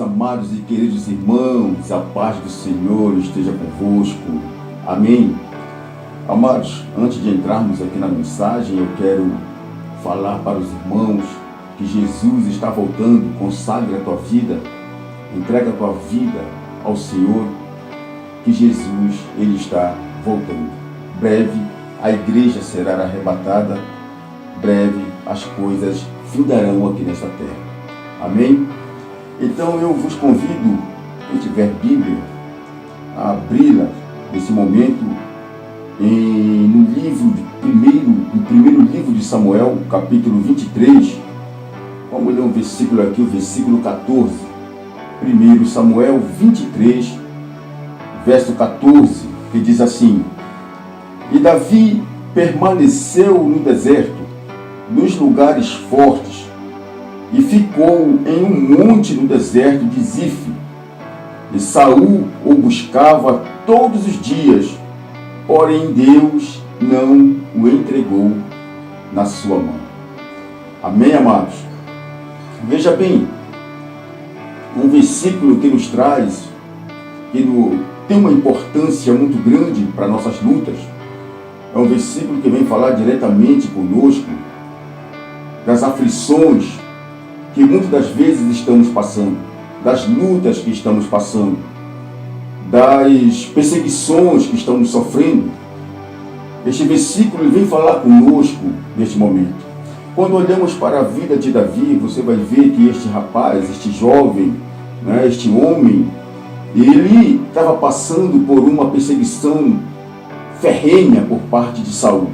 amados e queridos irmãos, a paz do Senhor esteja convosco. Amém. Amados, antes de entrarmos aqui na mensagem, eu quero falar para os irmãos que Jesus está voltando. Consagre a tua vida, entrega a tua vida ao Senhor, que Jesus, Ele está voltando. Breve a igreja será arrebatada, breve as coisas findarão aqui nesta terra. Amém? Então eu vos convido, quem tiver Bíblia, a abri-la nesse momento no primeiro livro de Samuel, capítulo 23. Vamos ler um versículo aqui, o versículo 14. 1 Samuel 23, verso 14, que diz assim: E Davi permaneceu no deserto, nos lugares fortes, e ficou em um monte no deserto de Zif. E Saul o buscava todos os dias, porém Deus não o entregou na sua mão. Amém, amados? Veja bem, um versículo que nos traz, tem uma importância muito grande para nossas lutas. É um versículo que vem falar diretamente conosco das aflições que muitas das vezes estamos passando, das lutas que estamos passando, das perseguições que estamos sofrendo. Este versículo vem falar conosco neste momento. Quando olhamos para a vida de Davi, você vai ver que este rapaz, este jovem, este homem, ele estava passando por uma perseguição ferrenha por parte de Saul.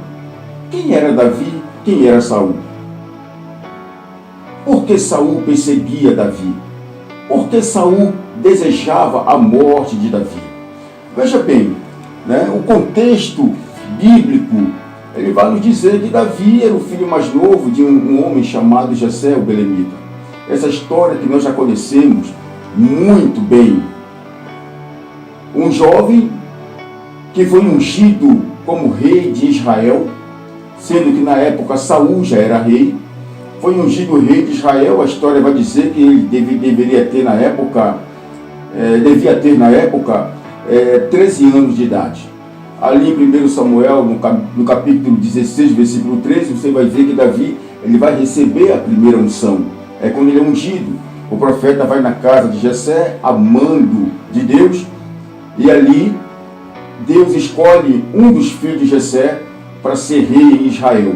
Quem era Davi? Quem era Saul? Por que Saul perseguia Davi? Por que Saul desejava a morte de Davi? Veja bem, o contexto bíblico, ele vai nos dizer que Davi era o filho mais novo de um homem chamado Jessé, o belemita. Essa história que nós já conhecemos muito bem. Um jovem que foi ungido como rei de Israel, sendo que na época Saul já era rei. Foi ungido rei de Israel. A história vai dizer que ele devia ter na época 13 anos de idade. Ali em 1 Samuel, no capítulo 16, versículo 13, você vai ver que Davi ele vai receber a primeira unção. É quando ele é ungido. O profeta vai na casa de Jessé, a mando de Deus, e ali Deus escolhe um dos filhos de Jessé para ser rei em Israel.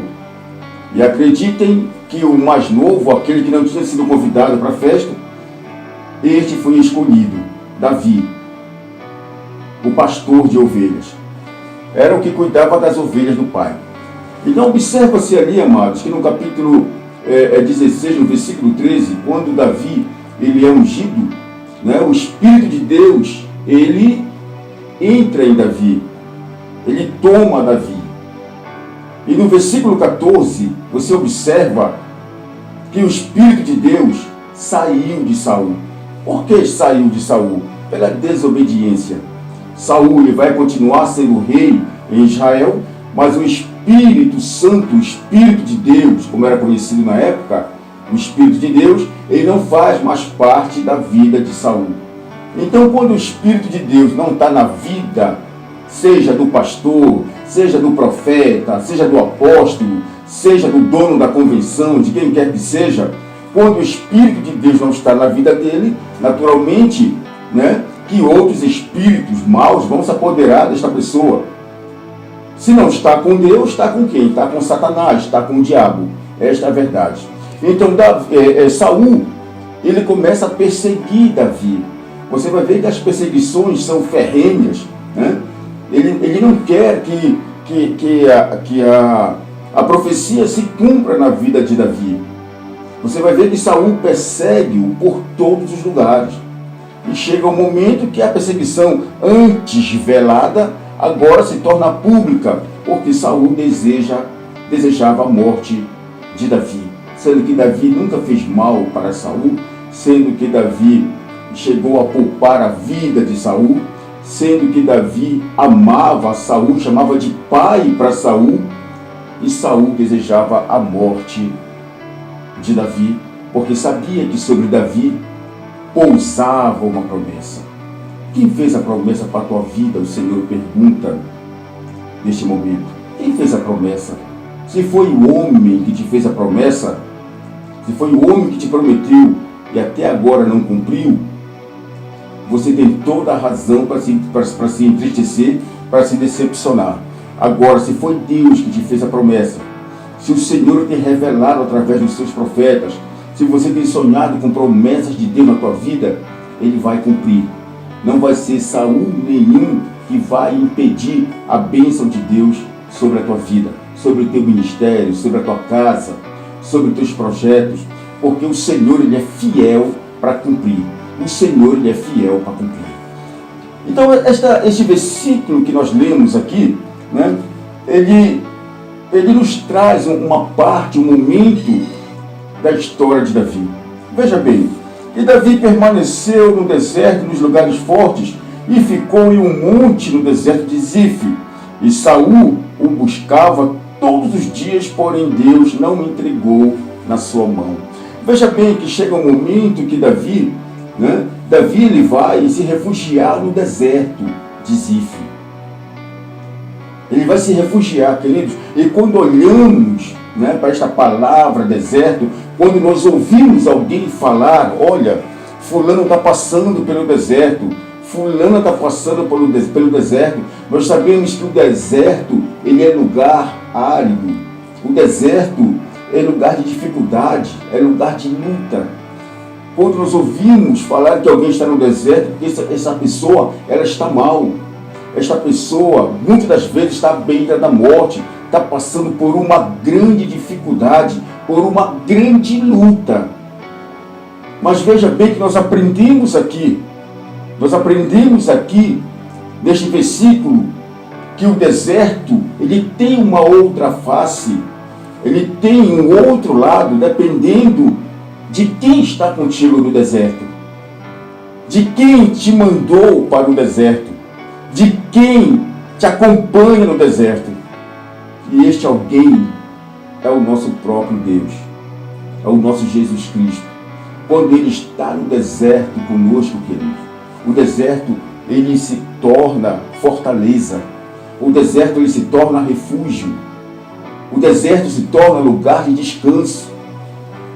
E acreditem que o mais novo, aquele que não tinha sido convidado para a festa, este foi escolhido, Davi, o pastor de ovelhas. Era o que cuidava das ovelhas do pai. Então observa-se ali, amados, que no capítulo 16, no versículo 13, quando Davi ele é ungido, o Espírito de Deus, ele entra em Davi, ele toma Davi. E no versículo 14, você observa que o Espírito de Deus saiu de Saul. Por que saiu de Saul? Pela desobediência. Saul ele vai continuar sendo rei em Israel, mas o Espírito Santo, o Espírito de Deus, como era conhecido na época, o Espírito de Deus, ele não faz mais parte da vida de Saul. Então, quando o Espírito de Deus não está na vida, seja do pastor, seja do profeta, seja do apóstolo, seja do dono da convenção, de quem quer que seja, quando o Espírito de Deus não está na vida dele, naturalmente, que outros espíritos maus vão se apoderar desta pessoa. Se não está com Deus, está com quem? Está com Satanás, está com o diabo. Esta é a verdade. Então, Saul, ele começa a perseguir Davi. Você vai ver que as perseguições são ferrenhas, Ele não quer que a profecia se cumpra na vida de Davi. Você vai ver que Saul persegue-o por todos os lugares. E chega um momento que a perseguição antes velada agora se torna pública, porque Saul desejava a morte de Davi. Sendo que Davi nunca fez mal para Saul, sendo que Davi chegou a poupar a vida de Saul, sendo que Davi amava Saul, chamava de pai para Saul, e Saul desejava a morte de Davi, porque sabia que sobre Davi pousava uma promessa. Quem fez a promessa para a tua vida? O Senhor pergunta neste momento. Quem fez a promessa? Se foi o homem que te fez a promessa, se foi o homem que te prometeu e até agora não cumpriu, você tem toda a razão para se entristecer, para se decepcionar. Agora, se foi Deus que te fez a promessa, se o Senhor te revelado através dos seus profetas, se você tem sonhado com promessas de Deus na tua vida, Ele vai cumprir. Não vai ser Saul nenhum que vai impedir a bênção de Deus sobre a tua vida, sobre o teu ministério, sobre a tua casa, sobre os teus projetos, porque o Senhor, Ele é fiel para cumprir. O Senhor, Ele é fiel para cumprir. Então, este versículo que nós lemos aqui, né, ele nos traz uma parte, um momento da história de Davi. Veja bem, e Davi permaneceu no deserto, nos lugares fortes, e ficou em um monte no deserto de Zif. E Saul o buscava todos os dias, porém Deus não o entregou na sua mão. Veja bem que chega um momento que Davi ele vai se refugiar no deserto de Zif. Ele vai se refugiar, queridos. E quando olhamos, né, para esta palavra deserto, quando nós ouvimos alguém falar, olha, fulano está passando pelo deserto, fulano está passando pelo deserto, nós sabemos que o deserto, ele é lugar árido. O deserto é lugar de dificuldade, é lugar de luta. Quando nós ouvimos falar que alguém está no deserto, porque essa pessoa, ela está mal. Esta pessoa, muitas das vezes, está à beira da morte, está passando por uma grande dificuldade, por uma grande luta. Mas veja bem que nós aprendemos aqui, neste versículo, que o deserto, ele tem uma outra face, ele tem um outro lado, dependendo de quem está contigo no deserto, de quem te mandou para o deserto, de quem te acompanha no deserto. E este alguém é o nosso próprio Deus, é o nosso Jesus Cristo. Quando Ele está no deserto conosco, queridos, o deserto, ele se torna fortaleza, o deserto, ele se torna refúgio, o deserto se torna lugar de descanso,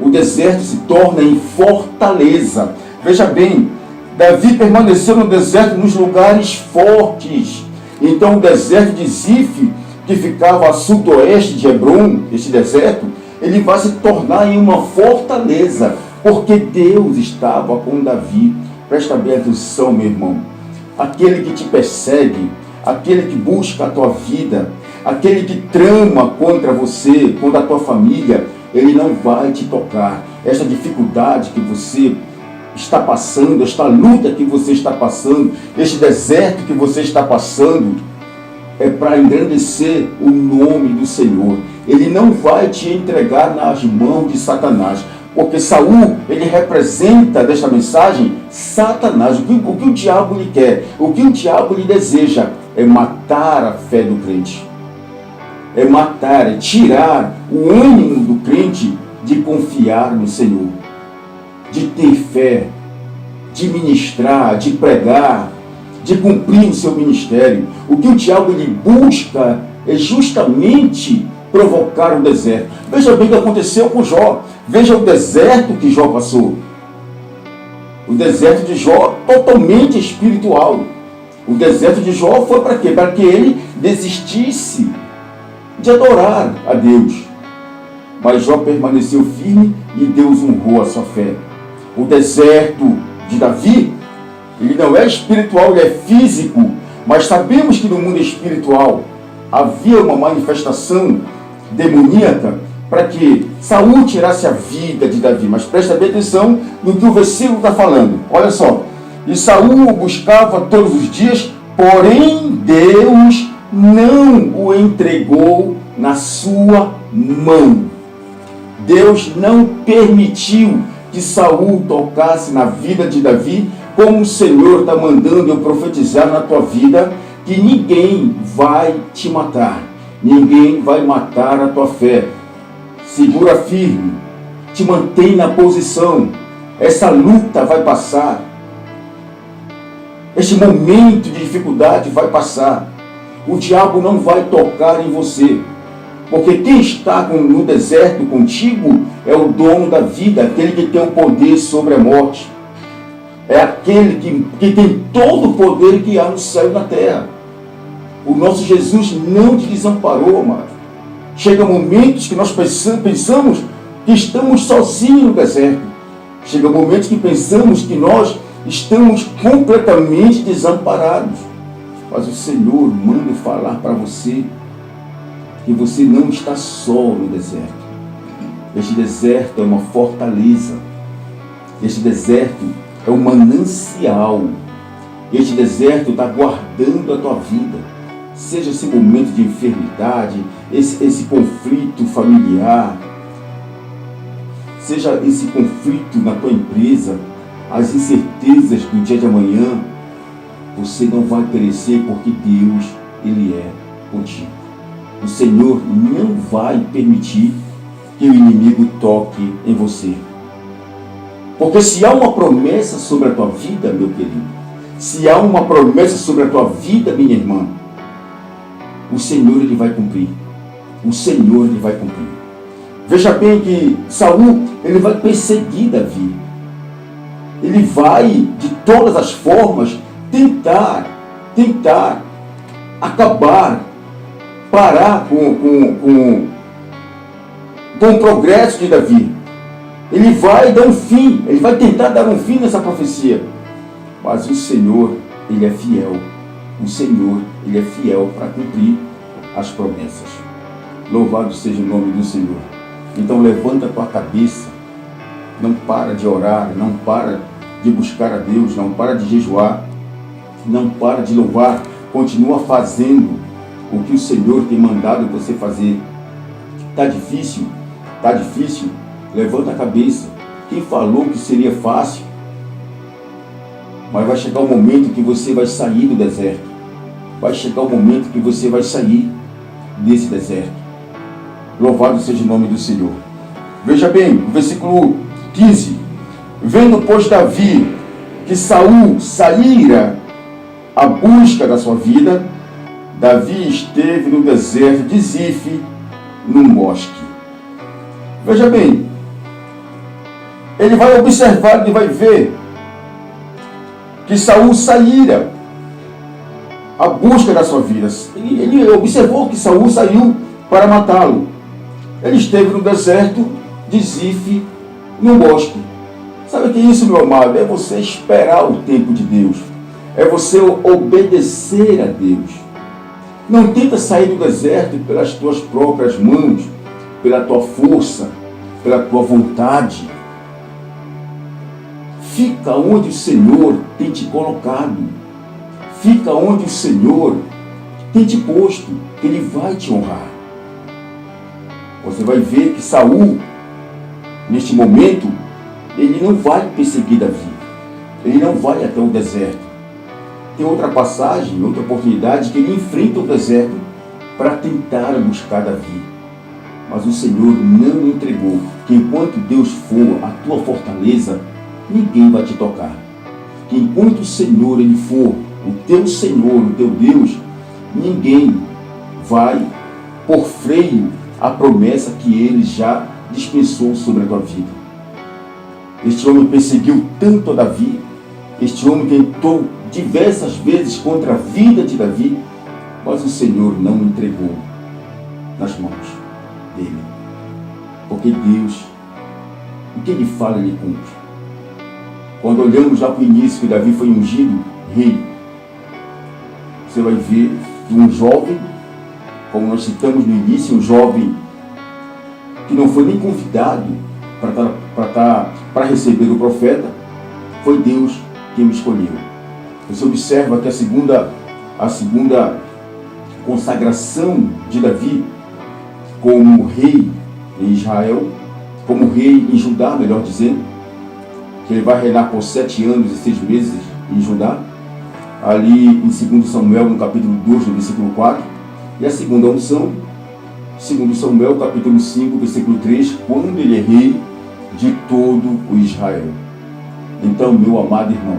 o deserto se torna em fortaleza. Veja bem, Davi permaneceu no deserto nos lugares fortes. Então o deserto de Zif, que ficava a sudoeste de Hebrom, este deserto, ele vai se tornar em uma fortaleza, porque Deus estava com Davi. Presta bem atenção, meu irmão. Aquele que te persegue, aquele que busca a tua vida, aquele que trama contra você, contra a tua família, ele não vai te tocar. Esta dificuldade que você está passando, esta luta que você está passando, este deserto que você está passando, é para engrandecer o nome do Senhor. Ele não vai te entregar nas mãos de Satanás, porque Saul, ele representa desta mensagem Satanás. O que o diabo lhe quer, o que o diabo lhe deseja é matar a fé do crente, é matar, é tirar o ânimo do crente de confiar no Senhor, de ter fé, de ministrar, de pregar, de cumprir o seu ministério. O que o diabo ele busca é justamente provocar o deserto. Veja bem o que aconteceu com Jó. Veja o deserto que Jó passou. O deserto de Jó totalmente espiritual. O deserto de Jó foi para quê? Para que ele desistisse de adorar a Deus. Mas Jó permaneceu firme e Deus honrou a sua fé. O deserto de Davi, ele não é espiritual, ele é físico. Mas sabemos que no mundo espiritual havia uma manifestação demoníaca para que Saul tirasse a vida de Davi. Mas presta bem atenção no que o versículo está falando. Olha só. E Saul o buscava todos os dias, porém Deus não o entregou na sua mão. Deus não permitiu que Saul tocasse na vida de Davi, como o Senhor está mandando eu profetizar na tua vida, que ninguém vai te matar, ninguém vai matar a tua fé. Segura firme, te mantém na posição, Essa luta vai passar. Este momento de dificuldade vai passar. O diabo não vai tocar em você. Porque quem está no deserto contigo é o dono da vida, aquele que tem o poder sobre a morte. É aquele que tem todo o poder que há no céu e na terra. O nosso Jesus não te desamparou, amado. Chega momentos que nós pensamos que estamos sozinhos no deserto. Chega momentos que pensamos que nós estamos completamente desamparados. Mas o Senhor manda falar para você que você não está só no deserto. Este deserto é uma fortaleza. Este deserto é um manancial. Este deserto está guardando a tua vida. Seja esse momento de enfermidade, esse conflito familiar, seja esse conflito na tua empresa, as incertezas do dia de amanhã, você não vai perecer porque Deus, Ele é contigo. O Senhor não vai permitir que o inimigo toque em você. Porque se há uma promessa sobre a tua vida, meu querido, se há uma promessa sobre a tua vida, minha irmã, o Senhor, Ele vai cumprir. O Senhor, Ele vai cumprir. Veja bem que Saul, ele vai perseguir Davi. Ele vai, de todas as formas, tentar acabar, parar com o progresso de Davi. Ele vai dar um fim, ele vai tentar dar um fim nessa profecia. Mas o Senhor, Ele é fiel. O Senhor, Ele é fiel para cumprir as promessas. Louvado seja o nome do Senhor. Então levanta a tua cabeça. Não para de orar, não para de buscar a Deus, não para de jejuar, não para de louvar. Continua fazendo o que o Senhor tem mandado você fazer. Está difícil? Está difícil? Levanta a cabeça. Quem falou que seria fácil? Mas vai chegar o momento que você vai sair do deserto. Vai chegar o momento que você vai sair desse deserto. Louvado seja o nome do Senhor. Veja bem, o versículo 15. Vendo, pois, Davi que Saul saíra à busca da sua vida, Davi esteve no deserto de Zif, num bosque. Veja bem, ele vai observar, ele vai ver que Saul saíra à busca da sua vida. Ele observou que Saul saiu para matá-lo. Ele esteve no deserto de Zif, num bosque. Sabe o que é isso, meu amado? É você esperar o tempo de Deus. É você obedecer a Deus. Não tenta sair do deserto pelas tuas próprias mãos, pela tua força, pela tua vontade. Fica onde o Senhor tem te colocado. Fica onde o Senhor tem te posto, que Ele vai te honrar. Você vai ver que Saul, neste momento, ele não vai perseguir Davi. Ele não vai até o deserto. Tem outra passagem, outra oportunidade, que ele enfrenta o deserto para tentar buscar Davi. Mas o Senhor não entregou que enquanto Deus for a tua fortaleza, ninguém vai te tocar. Que enquanto o Senhor Ele for o teu Senhor, o teu Deus, ninguém vai por freio a promessa que Ele já dispensou sobre a tua vida. Este homem perseguiu tanto a Davi, este homem tentou diversas vezes contra a vida de Davi, mas o Senhor não o entregou nas mãos dele. Porque Deus, o que Ele fala, Ele cumpre. Quando olhamos lá para o início, que Davi foi ungido rei, você vai ver que um jovem, como nós citamos no início, um jovem que não foi nem convidado para receber o profeta, foi Deus quem o escolheu. Você observa que a segunda consagração de Davi como rei em Israel, como rei em Judá, melhor dizendo, que ele vai reinar por 7 anos e 6 meses em Judá, ali em 2 Samuel, no capítulo 2, no versículo 4, e a segunda unção, 2 Samuel, capítulo 5, versículo 3, quando ele é rei de todo o Israel. Então, meu amado irmão,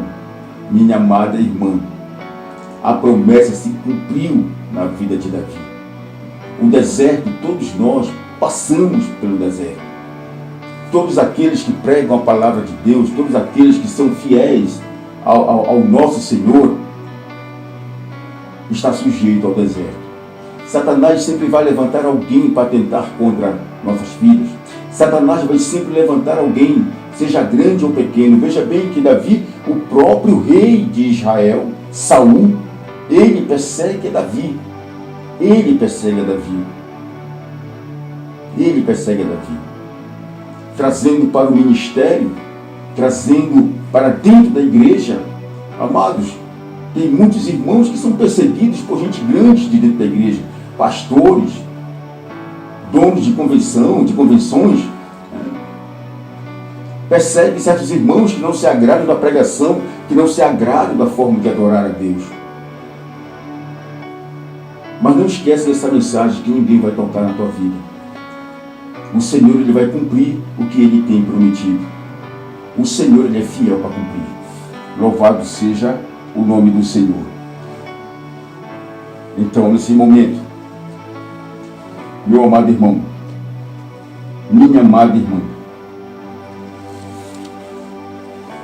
minha amada irmã, a promessa se cumpriu na vida de Davi. O deserto, todos nós passamos pelo deserto. Todos aqueles que pregam a palavra de Deus, todos aqueles que são fiéis ao nosso Senhor, está sujeito ao deserto. Satanás sempre vai levantar alguém para tentar contra nossas vidas. Satanás vai sempre levantar alguém, seja grande ou pequeno. Veja bem que Davi, o próprio rei de Israel, Saul, ele persegue Davi. Ele persegue Davi. Ele persegue Davi. Trazendo para o ministério, trazendo para dentro da igreja. Amados, tem muitos irmãos que são perseguidos por gente grande de dentro da igreja. Pastores, donos de convenções, perseguem certos irmãos que não se agradam da pregação, que não se agradam da forma de adorar a Deus. Mas não esquece dessa mensagem que ninguém vai tocar na tua vida. O Senhor, Ele vai cumprir o que Ele tem prometido. O Senhor, Ele é fiel para cumprir. Louvado seja o nome do Senhor. Então, nesse momento, meu amado irmão, minha amada irmã,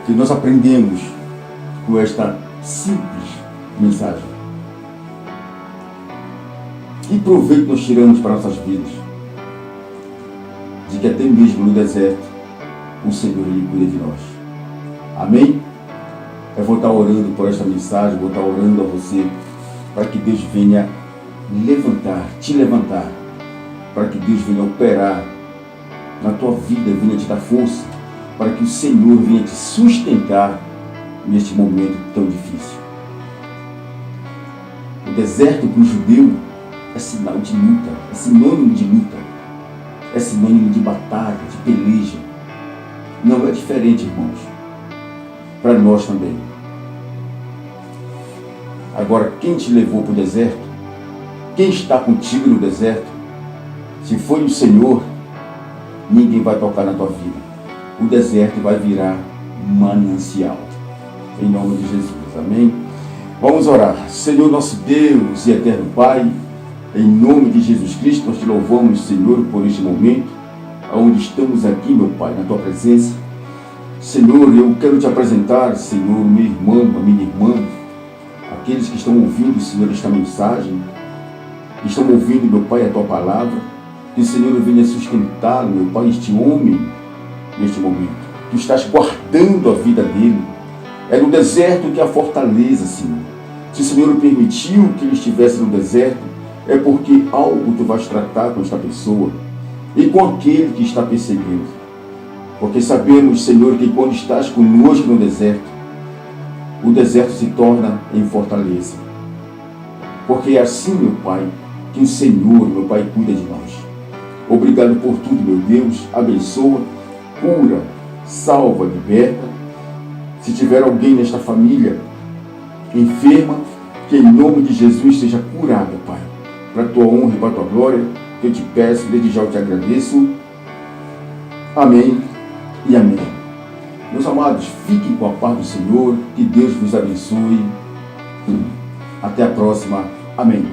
que nós aprendemos com esta simples mensagem. Que proveito nós tiramos para nossas vidas? De que até mesmo no deserto, o Senhor, Ele cuida de nós. Amém? Eu vou estar orando por esta mensagem, vou estar orando a você, para que Deus venha te levantar, para que Deus venha operar na tua vida, venha te dar força, para que o Senhor venha te sustentar neste momento tão difícil. O deserto para o judeu é sinal de luta, é sinônimo de luta, é sinônimo de batalha, de peleja. Não é diferente, irmãos, para nós também. Agora, quem te levou para o deserto? Quem está contigo no deserto? Se foi o Senhor, ninguém vai tocar na tua vida. O deserto vai virar manancial. Em nome de Jesus. Amém? Vamos orar. Senhor, nosso Deus e eterno Pai, em nome de Jesus Cristo, nós te louvamos, Senhor, por este momento, onde estamos aqui, meu Pai, na tua presença. Senhor, eu quero te apresentar, Senhor, meu irmão, a minha irmã, aqueles que estão ouvindo, Senhor, esta mensagem, que estão ouvindo, meu Pai, a tua palavra, que o Senhor venha sustentá-lo, meu Pai, este homem, neste momento. Tu estás guardando a vida dele. É no deserto que a fortaleza, Senhor. Se o Senhor permitiu que ele estivesse no deserto, é porque algo tu vais tratar com esta pessoa e com aquele que está perseguindo. Porque sabemos, Senhor, que quando estás conosco no deserto, o deserto se torna em fortaleza. Porque é assim, meu Pai, que o Senhor, meu Pai, cuida de nós. Obrigado por tudo, meu Deus. Abençoa, cura, salva, liberta. Se tiver alguém nesta família enferma, que em nome de Jesus seja curada, Pai. Para a tua honra e para a tua glória, que eu te peço, desde já eu te agradeço. Amém e amém. Meus amados, fiquem com a paz do Senhor, que Deus vos abençoe. Até a próxima. Amém.